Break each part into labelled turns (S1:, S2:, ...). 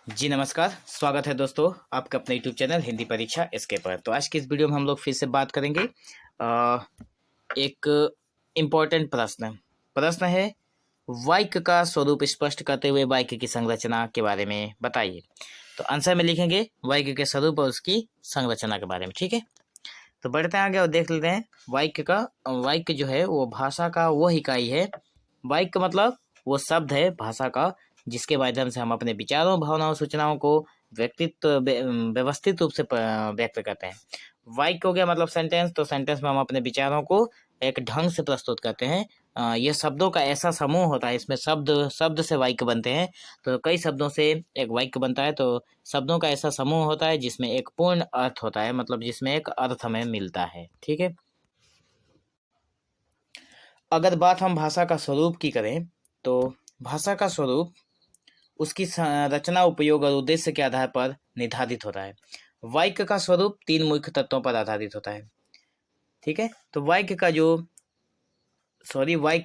S1: जी नमस्कार, स्वागत है दोस्तों आपका अपने यूट्यूब चैनल हिंदी परीक्षा इसके पर। तो आज की इस वीडियो में हम लोग फिर से बात करेंगे एक इम्पोर्टेंट प्रश्न है, वाक्य का स्वरूप स्पष्ट करते हुए वाक्य की संरचना के बारे में बताइए। तो आंसर में लिखेंगे वाक्य के स्वरूप और उसकी संरचना के बारे में। ठीक है, तो बढ़ते हैं आगे और देख लेते हैं। वाक्य जो है वो भाषा का वो इकाई है। वाक्य मतलब वो शब्द है भाषा का जिसके माध्यम से हम अपने विचारों, भावनाओं, सूचनाओं को व्यवस्थित रूप से व्यक्त करते हैं। वाक्य हो गया मतलब सेंटेंस, तो सेंटेंस में हम अपने विचारों को एक ढंग से प्रस्तुत करते हैं। यह शब्दों का ऐसा समूह होता है, इसमें शब्द से वाक्य बनते हैं। तो कई शब्दों से एक वाक्य बनता है। तो शब्दों का ऐसा समूह होता है जिसमें एक पूर्ण अर्थ होता है, मतलब जिसमें एक अर्थ हमें मिलता है। ठीक है, अगर बात हम भाषा का स्वरूप की करें तो भाषा का स्वरूप उसकी रचना, उपयोग और उद्देश्य के आधार पर निर्धारित होता है। वाक्य का स्वरूप तीन मुख्य तत्वों पर आधारित होता है। ठीक है, तो वाक्य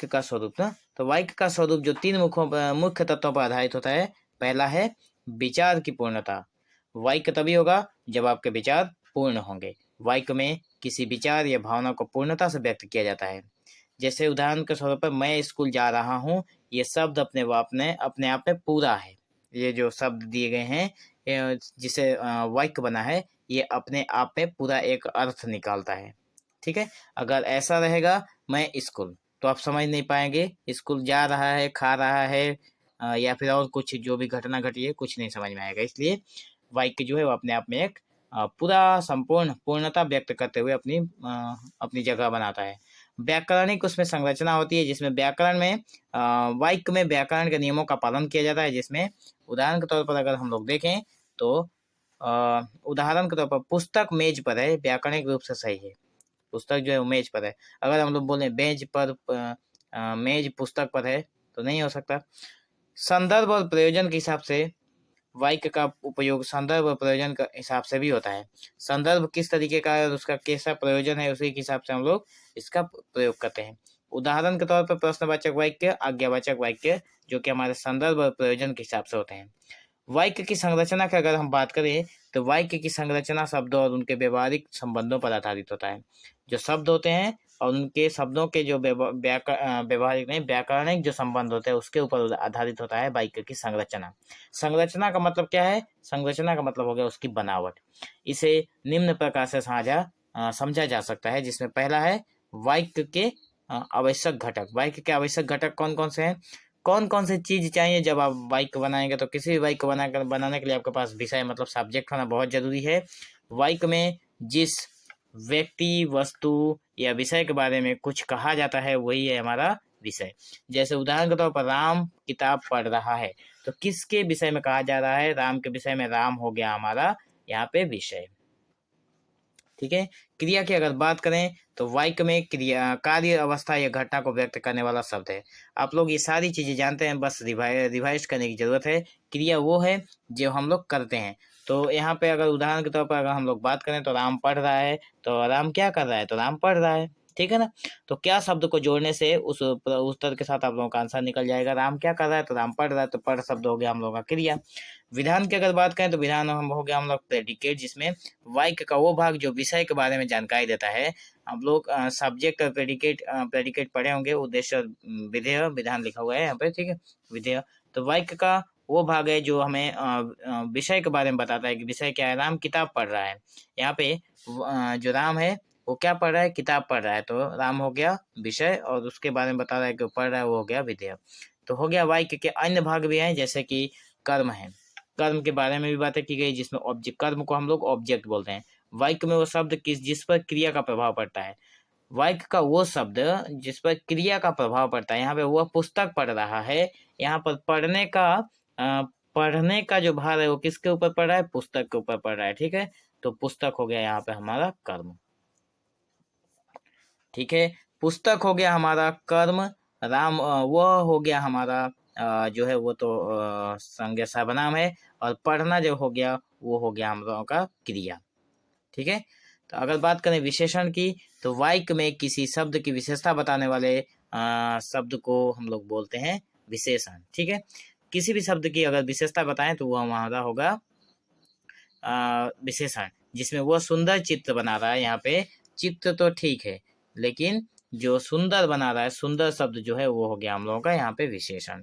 S1: का स्वरूप ना, तो वाक्य का स्वरूप जो तीन मुख्य तत्वों पर आधारित होता है। पहला है विचार की पूर्णता। वाक्य तभी होगा जब आपके विचार पूर्ण होंगे। वाक्य में किसी विचार या भावना को पूर्णता से व्यक्त किया जाता है। जैसे उदाहरण के तौर पर मैं स्कूल जा रहा हूँ, ये शब्द अपने आप में पूरा है। ये जो शब्द दिए गए हैं, जिसे वाक्य बना है, ये अपने आप में पूरा एक अर्थ निकालता है। ठीक है, अगर ऐसा रहेगा मैं स्कूल, तो आप समझ नहीं पाएंगे। स्कूल जा रहा है, खा रहा है, या फिर और कुछ जो भी घटना घटी है, कुछ नहीं समझ में आएगा। इसलिए वाक्य जो है वो अपने आप में एक पूरा संपूर्ण पूर्णता व्यक्त करते हुए अपनी जगह बनाता है। व्याकरणिक उसमें संरचना होती है, जिसमें व्याकरण में वाक्य में व्याकरण के नियमों का पालन किया जाता है। जिसमें उदाहरण के तौर पर अगर हम लोग देखें तो उदाहरण के तौर पर पुस्तक मेज पर है, व्याकरणिक रूप से सही है। पुस्तक जो है वो मेज पर है। अगर हम लोग बोले मेज पुस्तक पर है, तो नहीं हो सकता। संदर्भ और प्रयोजन के हिसाब से वाक्य का उपयोग संदर्भ और प्रयोजन के हिसाब से भी होता है। संदर्भ किस तरीके का है और उसका कैसा प्रयोजन है, उसी के हिसाब से हम लोग इसका प्रयोग करते हैं। उदाहरण के तौर पर प्रश्नवाचक वाक्य, आज्ञावाचक वाक्य, जो कि हमारे संदर्भ और प्रयोजन के हिसाब से होते हैं। वाक्य की संरचना की अगर हम बात करें तो वाक्य की संरचना शब्दों और उनके व्यवहारिक संबंधों पर आधारित होता है। जो शब्द होते हैं और उनके शब्दों के जो व्यवहारिक नहीं व्याकरणिक जो संबंध होते हैं, उसके ऊपर आधारित होता है वाक्य की संरचना। संरचना का मतलब क्या है? संरचना का मतलब हो गया उसकी बनावट। इसे निम्न प्रकार से समझा जा सकता है, जिसमें पहला है वाक्य के आवश्यक घटक। वाक्य के आवश्यक घटक कौन कौन से हैं? कौन कौन सी चीज चाहिए जब आप वाक्य बनाएंगे? तो किसी भी वाक्य बनाने के लिए आपके पास विषय मतलब सब्जेक्ट होना बहुत जरूरी है। वाक्य में जिस व्यक्ति, वस्तु या विषय के बारे में कुछ कहा जाता है, वही है हमारा विषय। जैसे उदाहरण के तौर पर राम किताब पढ़ रहा है, तो किसके विषय में कहा जा रहा है? राम के विषय में। राम हो गया हमारा यहाँ पे विषय। ठीक है, क्रिया की अगर बात करें तो वाक्य में क्रिया, कार्य, अवस्था या घटना को व्यक्त करने वाला शब्द है। आप लोग ये सारी चीजें जानते हैं, बस रिवाइज करने की जरूरत है। क्रिया वो है जो हम लोग करते हैं। तो यहाँ पे अगर उदाहरण के तौर पर अगर हम लोग बात करें तो राम पढ़ रहा है, तो राम क्या कर रहा है? तो राम पढ़ रहा है। ठीक है ना? तो क्या शब्द को जोड़ने से उस उत्तर के साथ आप लोगों का आंसर निकल जाएगा। राम क्या कर रहा है? तो राम पढ़ रहा है। तो पढ़ शब्द हो गया हम लोगों का क्रिया। विधान की अगर बात करें तो विधान हम हो गया हम लोग प्रेडिकेट, जिसमें वाक्य का वो भाग जो विषय के बारे में जानकारी देता है। हम लोग सब्जेक्ट और प्रेडिकेट पढ़े होंगे, उद्देश्य और विधेय, विधान लिखा हुआ है यहाँ पे। ठीक है, विधेय। तो वाक्य का वो भाग है जो हमें विषय के बारे में बताता है कि विषय क्या है। राम किताब पढ़ रहा है। यहाँ पे जो राम है वो क्या पढ़ रहा है? किताब पढ़ रहा है। तो राम हो गया विषय और उसके बारे में बता रहा है कि वो पढ़ रहा है, वो हो गया विधेय। तो हो गया। वाक्य के अन्य भाग भी हैं, जैसे कि कर्म है। कर्म के बारे में भी बातें की गई, जिसमें ऑब्जेक्ट, कर्म को हम लोग ऑब्जेक्ट बोलते हैं। वाक्य में वो शब्द जिस पर क्रिया का प्रभाव पड़ता है। वाक्य का वो शब्द जिस पर क्रिया का प्रभाव पड़ता है। यहाँ पे वह पुस्तक पढ़ रहा है। यहाँ पर पढ़ने का जो भार है वो किसके ऊपर पड़ रहा है? पुस्तक के ऊपर पड़ रहा है। ठीक है, तो पुस्तक हो गया यहाँ पे हमारा कर्म। ठीक है, पुस्तक हो गया हमारा कर्म। राम वह हो गया हमारा जो है वो तो संज्ञा सर्वनाम है। और पढ़ना जो हो गया वो हो गया हम लोगों का क्रिया। ठीक है, तो अगर बात करें विशेषण की तो वाक्य में किसी शब्द की विशेषता बताने वाले शब्द को हम लोग बोलते हैं विशेषण। ठीक है, किसी भी शब्द की अगर विशेषता बताएं तो वो हमारा होगा विशेषण, जिसमें वो सुंदर चित्र बना रहा है। यहाँ पे चित्र तो ठीक है, लेकिन जो सुंदर बना रहा है, सुंदर शब्द जो है वो हो गया हम लोगों का यहाँ पे विशेषण।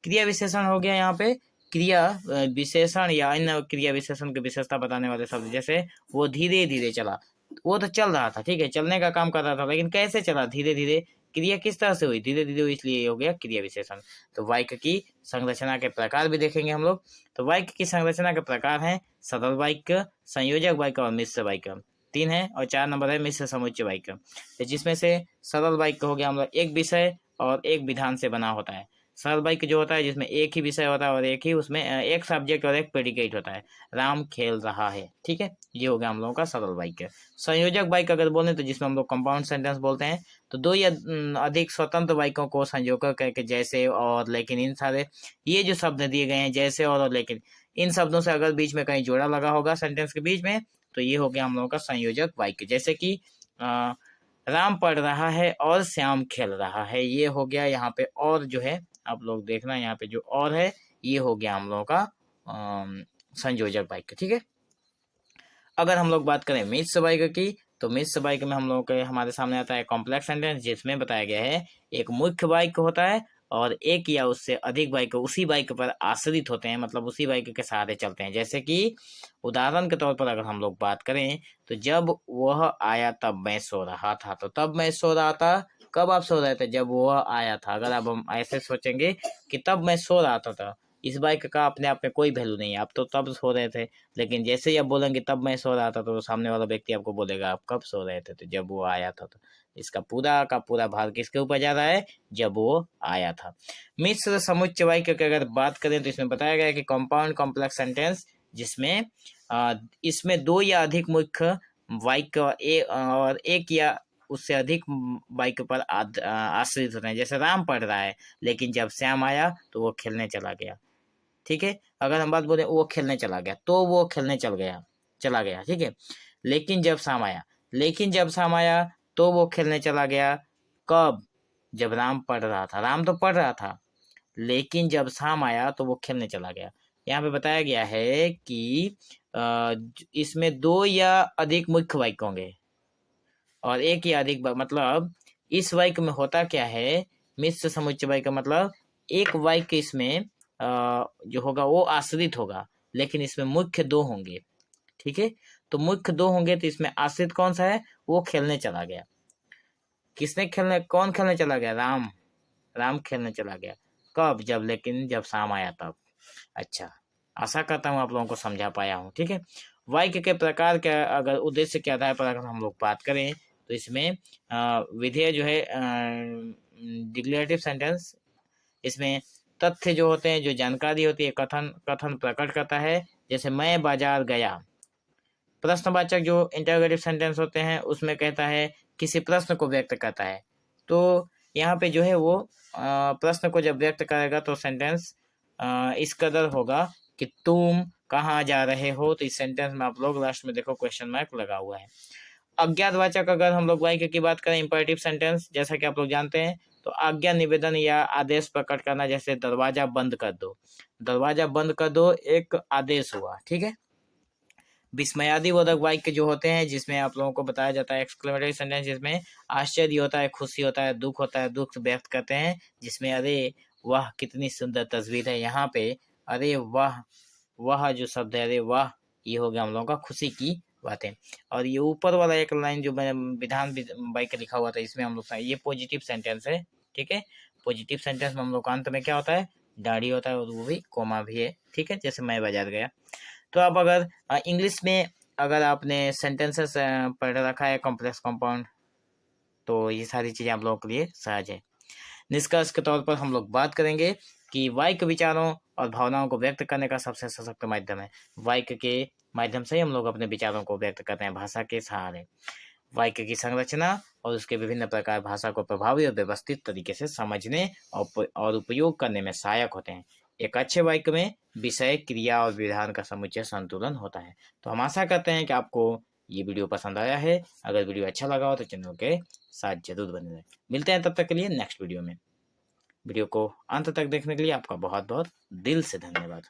S1: क्रिया विशेषण हो गया यहाँ पे क्रिया विशेषण या अन्य क्रिया विशेषण की विशेषता बताने वाले शब्द, जैसे वो धीरे धीरे चला, वो तो चल रहा था, ठीक है, चलने का काम कर रहा था, लेकिन कैसे चला, धीरे धीरे। क्रिया किस तरह से हुई, धीरे धीरे हुई, इसलिए हो गया क्रिया विशेषण। तो वाक्य की संरचना के प्रकार भी देखेंगे हम लोग। तो वाक्य की संरचना के प्रकार हैं सरल वाक्य, संयोजक वाक्य और मिश्र वाक्य। 3 है, और 4 नंबर है मिश्र समुच्चय वाक्य। तो जिसमें से सरल वाक्य हो गया हम लोग एक विषय और एक विधान से बना होता है। सरल वाक्य जो होता है जिसमें एक ही विषय होता है और एक ही उसमें एक सब्जेक्ट और एक प्रेडिकेट होता है। राम खेल रहा है, ठीक है, ये हो गया हम लोगों का सरल वाक्य। संयोजक वाक्य अगर बोले तो जिसमें हम लोग कंपाउंड सेंटेंस बोलते हैं, तो 2 या अधिक स्वतंत्र वाक्यों को संयोजक करके जैसे और लेकिन, इन सारे ये जो शब्द दिए गए हैं जैसे और लेकिन, इन शब्दों से अगर बीच में कहीं जोड़ा लगा होगा सेंटेंस के बीच में, तो ये हो गया हम लोगों का संयोजक वाक्य। जैसे कि राम पढ़ रहा है और श्याम खेल रहा है, ये हो गया यहाँ पे। और जो है आप लोग देखना यहाँ पे जो और है, ये हो गया हम लोगों का संयोजक वाक्य, ठीक है। अगर हम लोग बात करें मिश्र वाक्य की, तो मिश्र वाक्य में हम लोगों के हमारे सामने आता है कॉम्प्लेक्स सेंटेंस, जिसमें बताया गया है एक मुख्य वाक्य होता है और एक या उससे अधिक वाक्य उसी वाक्य पर आश्रित होते हैं, मतलब उसी वाक्य के सहारे चलते हैं। जैसे कि उदाहरण के तौर पर अगर हम लोग बात करें, तो जब वह आया तब मैं सो रहा था, तो तब मैं सो रहा था, कब आप सो रहे थे, जब वह आया था। अगर अब हम ऐसे सोचेंगे कि तब मैं सो रहा था, इस वाक्य का अपने आप में कोई वैल्यू नहीं है, आप तो तब सो रहे थे। लेकिन जैसे ही आप बोलेंगे तब मैं सो रहा था, तो सामने वाला व्यक्ति आपको बोलेगा आप कब सो रहे थे, तो जब वो आया था। तो इसका पूरा का पूरा भार किसके ऊपर जा रहा है, जब वो आया था। मिश्र समुच्चय वाक्य की अगर बात करें तो इसमें बताया गया है कि कंपाउंड कॉम्प्लेक्स सेंटेंस, जिसमें इसमें 2 या अधिक मुख्य वाक्य और एक या उससे अधिक वाक्य पर आश्रित होते हैं। जैसे राम पढ़ रहा है, लेकिन जब श्याम आया तो वो खेलने चला गया, ठीक है। अगर हम बात बोले वो खेलने चला गया, तो वो खेलने चला गया, ठीक है। लेकिन जब शाम आया तो वो खेलने चला गया, कब, जब राम पढ़ रहा था। राम तो पढ़ रहा था, लेकिन जब शाम आया तो वो खेलने चला गया। यहाँ पे बताया गया है कि इसमें 2 या अधिक मुख्य वाक्य होंगे और एक या अधिक, मतलब इस वाक्य में होता क्या है, मिश्र समुच्चय वाक्य मतलब एक वाक्य इसमें जो होगा वो आश्रित होगा, लेकिन इसमें मुख्य 2 होंगे, ठीक है। तो मुख्य 2 होंगे, तो इसमें आश्रित कौन सा है, वो खेलने चला गया। कौन खेलने चला गया, राम खेलने चला गया, कब, जब, लेकिन जब शाम आया तब। अच्छा, आशा करता हूँ आप लोगों को समझा पाया हूँ, ठीक है। वाक्य के प्रकार के अगर उद्देश्य के आधार पर अगर हम लोग बात करें, तो इसमें विधेय जो है डिक्लेरेटिव सेंटेंस, इसमें तथ्य जो होते हैं, जो जानकारी होती है, कथन प्रकट करता है। जैसे मैं बाजार गया। प्रश्नवाचक जो इंटरोगेटिव सेंटेंस होते हैं, उसमें कहता है किसी प्रश्न को व्यक्त करता है। तो यहाँ पे जो है वो प्रश्न को जब व्यक्त करेगा तो सेंटेंस इस कदर होगा कि तुम कहाँ जा रहे हो, तो इस सेंटेंस में आप लोग लास्ट में देखो क्वेश्चन मार्क लगा हुआ है। अज्ञातवाचक अगर हम लोग वाक्य की बात करें, इंपरेटिव सेंटेंस, जैसा कि आप लोग जानते हैं, तो आज्ञा, निवेदन या आदेश प्रकट करना। जैसे दरवाजा बंद कर दो, दरवाजा बंद कर दो एक आदेश हुआ, ठीक है। विस्मयादिबोधक वाक्य जो होते हैं, जिसमें आप लोगों को बताया जाता है एक्सक्लेमेटरी सेंटेंस, जिसमें आश्चर्य होता है, खुशी होता है, दुख होता है, दुख व्यक्त करते हैं, जिसमें अरे वाह कितनी सुंदर तस्वीर है, यहाँ पे अरे वाह, वह जो शब्द है अरे वाह, ये हो गया हम लोगों का खुशी की बातें। और ये ऊपर वाला एक लाइन जो विधान वाक्य लिखा हुआ था, इसमें हम लोग ये पॉजिटिव सेंटेंस है, ठीक है। पॉजिटिव सेंटेंस में हम लोग का अंत में क्या होता है, दाढ़ी होता है, और वो भी कोमा भी है, ठीक है। जैसे मैं बाजार गया। तो आप अगर इंग्लिश में अगर आपने सेंटेंसेस पढ़ रखा है कॉम्प्लेक्स कंपाउंड, तो ये सारी चीज़ें आप लोगों के लिए सहज है। निष्कर्ष के तौर पर हम लोग बात करेंगे कि वाक्य विचारों और भावनाओं को व्यक्त करने का सबसे सशक्त माध्यम है। वाक्य के माध्यम से ही हम लोग अपने विचारों को व्यक्त करते हैं, भाषा के सहारे। वाक्य की संरचना और उसके विभिन्न प्रकार भाषा को प्रभावी और व्यवस्थित तरीके से समझने और उपयोग करने में सहायक होते हैं। एक अच्छे वाक्य में विषय, क्रिया और विधान का समुच्चय संतुलन होता है। तो हम आशा करते हैं कि आपको ये वीडियो पसंद आया है। अगर वीडियो अच्छा लगा हो तो चैनल के साथ जरूर बने रहें। मिलते हैं तब तक के लिए नेक्स्ट वीडियो में। वीडियो को अंत तक देखने के लिए आपका बहुत बहुत दिल से धन्यवाद।